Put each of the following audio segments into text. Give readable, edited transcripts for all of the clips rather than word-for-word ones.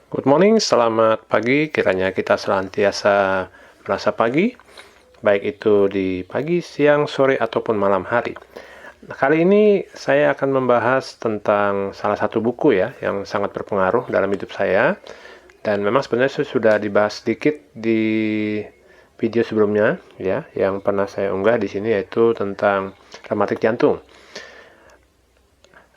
Good morning, selamat pagi. Kiranya kita senantiasa merasa pagi, baik itu di pagi, siang, sore, ataupun malam hari. Nah, kali ini saya akan membahas tentang salah satu buku ya, yang sangat berpengaruh dalam hidup saya. Dan memang sebenarnya sudah dibahas sedikit di video sebelumnya, ya, yang pernah saya unggah di sini, yaitu tentang rematik jantung.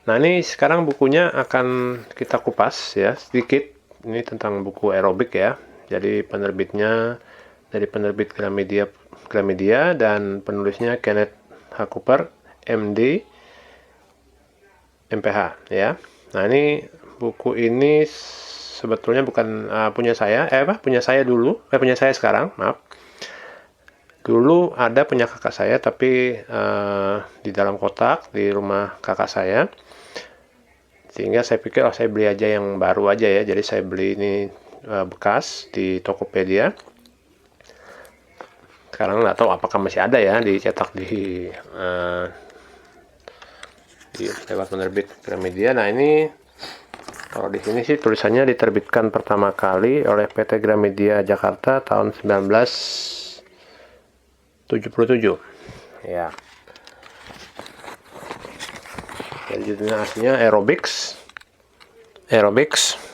Nah, ini sekarang bukunya akan kita kupas ya sedikit. Ini tentang buku aerobik ya. Jadi penerbitnya dari penerbit Gramedia dan penulisnya Kenneth H. Cooper, MD, MPH ya. Nah, ini buku ini sebetulnya bukan punya saya, punya saya dulu, punya saya sekarang, maaf. Dulu ada punya kakak saya, tapi di dalam kotak di rumah kakak saya. Sehingga saya pikir saya beli aja yang baru aja ya. Jadi saya beli ini bekas di Tokopedia. Sekarang nggak tahu apakah masih ada ya dicetak di lewat penerbit Gramedia. Nah, ini kalau di sini sih tulisannya diterbitkan pertama kali oleh PT Gramedia Jakarta tahun 1977 ya. Jadi judulnya aslinya Aerobics,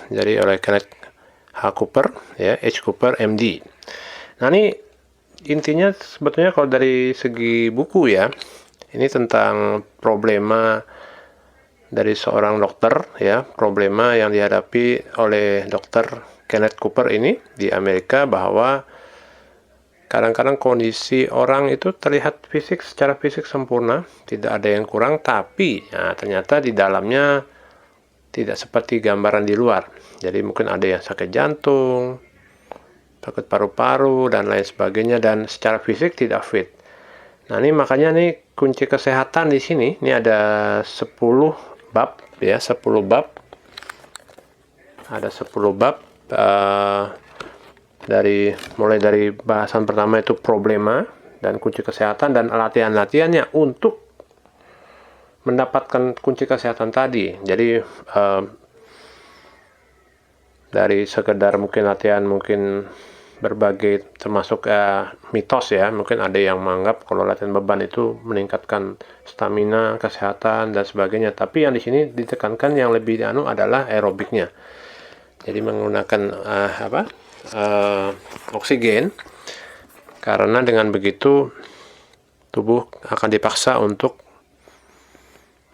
jadi oleh Kenneth H. Cooper, ya, H. Cooper, MD. Nah, ini intinya sebetulnya kalau dari segi buku ya, ini tentang problema dari seorang dokter, ya, problema yang dihadapi oleh dokter Kenneth Cooper ini di Amerika, bahwa kadang-kadang kondisi orang itu terlihat secara fisik sempurna, tidak ada yang kurang, tapi ternyata di dalamnya tidak seperti gambaran di luar. Jadi mungkin ada yang sakit jantung, sakit paru-paru, dan lain sebagainya, dan secara fisik tidak fit. Nah, ini makanya nih kunci kesehatan di sini, ini ada 10 bab, ya, 10 bab. Ada 10 bab, mulai dari bahasan pertama itu problema dan kunci kesehatan, dan latihan-latihannya untuk mendapatkan kunci kesehatan tadi. Jadi dari sekedar mungkin latihan mungkin berbagai, termasuk mitos ya, mungkin ada yang menganggap kalau latihan beban itu meningkatkan stamina, kesehatan, dan sebagainya. Tapi yang di sini ditekankan yang lebih adalah aerobiknya. Jadi menggunakan oksigen, karena dengan begitu tubuh akan dipaksa untuk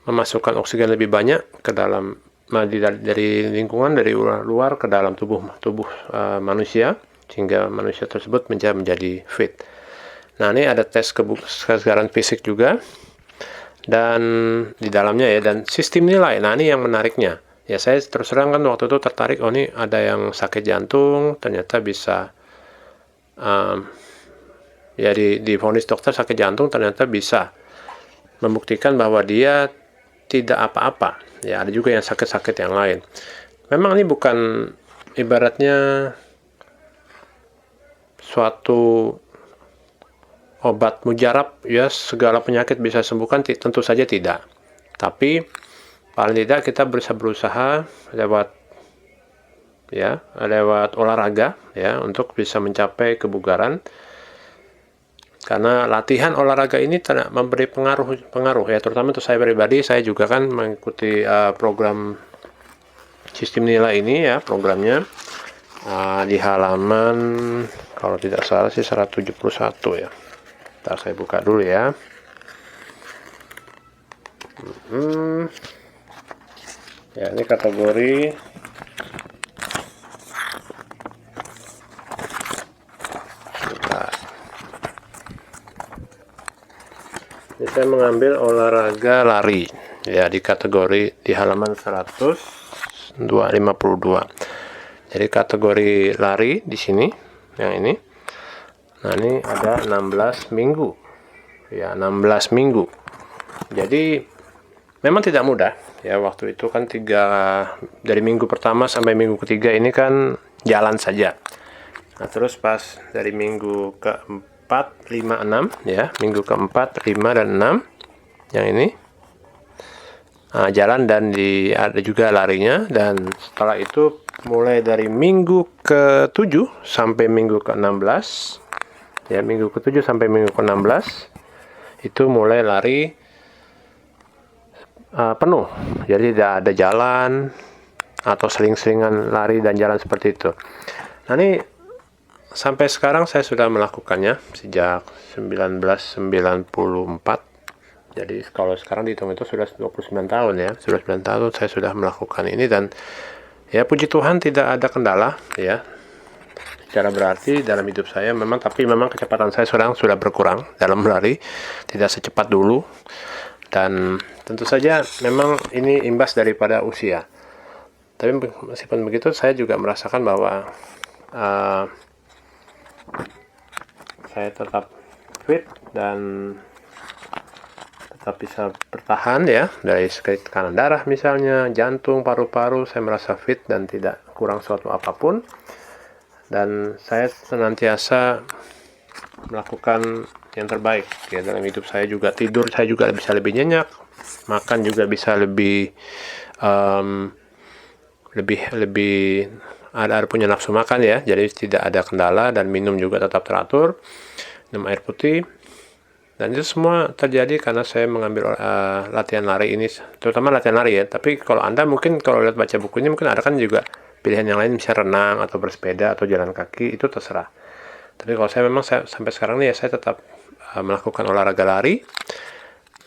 memasukkan oksigen lebih banyak ke dalam dari lingkungan, dari luar ke dalam tubuh manusia, sehingga manusia tersebut menjadi fit. Nah, ini ada tes kebugaran fisik juga, dan di dalamnya ya, dan sistem nilai. Nah, ini yang menariknya. Ya, saya terus terang kan waktu itu tertarik, ini ada yang sakit jantung, ternyata bisa ya divonis dokter sakit jantung, ternyata bisa membuktikan bahwa dia tidak apa-apa. Ya, ada juga yang sakit-sakit yang lain. Memang ini bukan ibaratnya suatu obat mujarab ya, segala penyakit bisa sembuhkan, tentu saja tidak. Tapi paling tidak kita berusaha lewat olahraga ya, untuk bisa mencapai kebugaran. Karena latihan olahraga ini memberi pengaruh ya, terutama untuk saya pribadi. Saya juga kan mengikuti program sistem nilai ini ya, programnya di halaman kalau tidak salah sih 171 ya. Ntar saya buka dulu ya. Ya, ini kategori ini saya mengambil olahraga lari ya, di kategori di halaman 152. Jadi kategori lari di sini yang ini. Nah, ini ada 16 minggu. Ya, 16 minggu. Jadi memang tidak mudah ya, waktu itu kan dari minggu pertama sampai minggu ketiga ini kan jalan saja. Nah, terus pas dari minggu keempat, 5, 6 ya, minggu keempat, 5, dan 6 yang ini jalan, dan ada juga larinya. Dan setelah itu mulai dari minggu ke-7 sampai minggu ke-16. Ya, minggu ke-7 sampai minggu ke-16 itu mulai lari penuh. Jadi tidak ada jalan atau sering-seringan lari dan jalan seperti itu. Nah, ini sampai sekarang saya sudah melakukannya sejak 1994. Jadi kalau sekarang dihitung itu sudah 29 tahun ya. Sudah 9 tahun saya sudah melakukan ini, dan ya puji Tuhan tidak ada kendala ya. Secara berarti dalam hidup saya tapi memang kecepatan saya sekarang sudah berkurang dalam berlari, tidak secepat dulu. Dan tentu saja memang ini imbas daripada usia. Tapi meskipun begitu saya juga merasakan bahwa saya tetap fit dan tetap bisa bertahan ya, dari segi tekanan darah misalnya, jantung, paru-paru, saya merasa fit dan tidak kurang suatu apapun. Dan saya senantiasa melakukan yang terbaik ya dalam hidup saya juga. Tidur saya juga bisa lebih nyenyak, makan juga bisa lebih ada punya nafsu makan ya, jadi tidak ada kendala, dan minum juga tetap teratur, minum air putih. Dan itu semua terjadi karena saya mengambil latihan lari ini, terutama latihan lari ya. Tapi kalau Anda mungkin kalau lihat baca bukunya mungkin ada kan juga pilihan yang lain, misalnya renang atau bersepeda atau jalan kaki, itu terserah. Tapi kalau saya memang sampai sekarang nih ya, saya tetap melakukan olahraga lari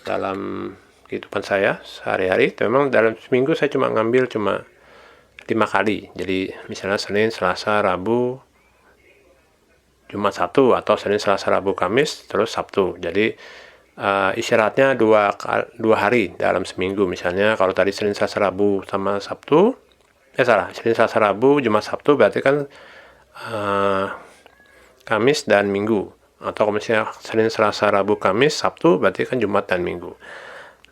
dalam kehidupan saya sehari-hari. Memang dalam seminggu saya ngambil 5 kali. Jadi misalnya Senin, Selasa, Rabu, Jumat, Sabtu, atau Senin, Selasa, Rabu, Kamis, terus Sabtu. Jadi istirahatnya dua hari dalam seminggu. Misalnya kalau tadi Senin, Selasa, Rabu sama Sabtu, Senin, Selasa, Rabu, Jumat, Sabtu, berarti kan Kamis dan Minggu. Atau kalau misalnya Senin, Selasa, Rabu, Kamis, Sabtu, berarti kan Jumat dan Minggu.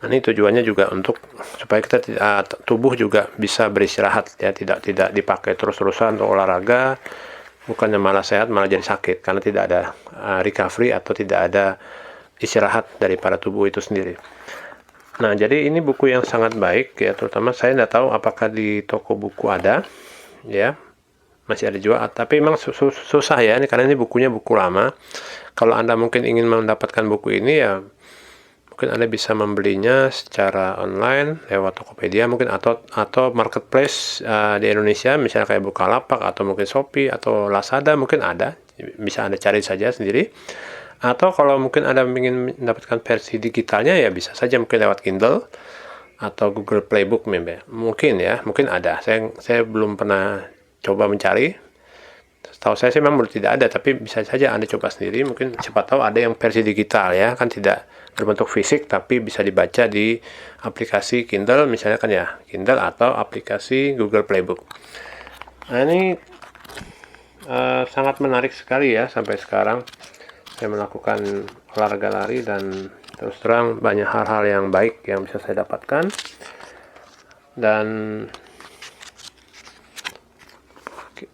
Nah, ini tujuannya juga untuk supaya kita tubuh juga bisa beristirahat ya, tidak dipakai terus-terusan untuk olahraga. Bukannya malah sehat, malah jadi sakit karena tidak ada recovery atau tidak ada istirahat daripada tubuh itu sendiri. Nah, jadi ini buku yang sangat baik ya, terutama saya tidak tahu apakah di toko buku ada ya, masih ada juga, tapi memang susah ya ini karena ini bukunya buku lama. Kalau Anda mungkin ingin mendapatkan buku ini ya, mungkin Anda bisa membelinya secara online lewat Tokopedia mungkin, atau marketplace di Indonesia, misalnya kayak Bukalapak atau mungkin Shopee atau Lazada mungkin ada, bisa Anda cari saja sendiri. Atau kalau mungkin Anda ingin mendapatkan versi digitalnya ya bisa saja mungkin lewat Kindle atau Google Playbook mungkin ada. Saya belum pernah coba mencari. Tahu saya sih memang tidak ada, tapi bisa saja Anda coba sendiri, mungkin siapa tahu ada yang versi digital ya, kan tidak berbentuk fisik tapi bisa dibaca di aplikasi Kindle misalnya kan ya, Kindle atau aplikasi Google Playbook. Nah, ini sangat menarik sekali ya, sampai sekarang saya melakukan olahraga lari dan terus terang banyak hal-hal yang baik yang bisa saya dapatkan. Dan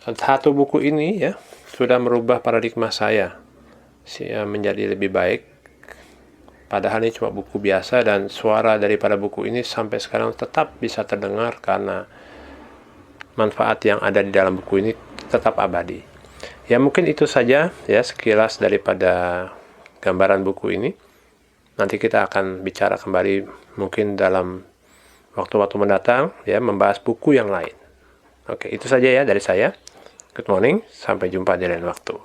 satu buku ini ya sudah merubah paradigma saya menjadi lebih baik. Padahal ini cuma buku biasa, dan suara daripada buku ini sampai sekarang tetap bisa terdengar karena manfaat yang ada di dalam buku ini tetap abadi. Ya mungkin itu saja ya sekilas daripada gambaran buku ini. Nanti kita akan bicara kembali mungkin dalam waktu-waktu mendatang ya, membahas buku yang lain. Oke, itu saja ya dari saya. Good morning, sampai jumpa di lain waktu.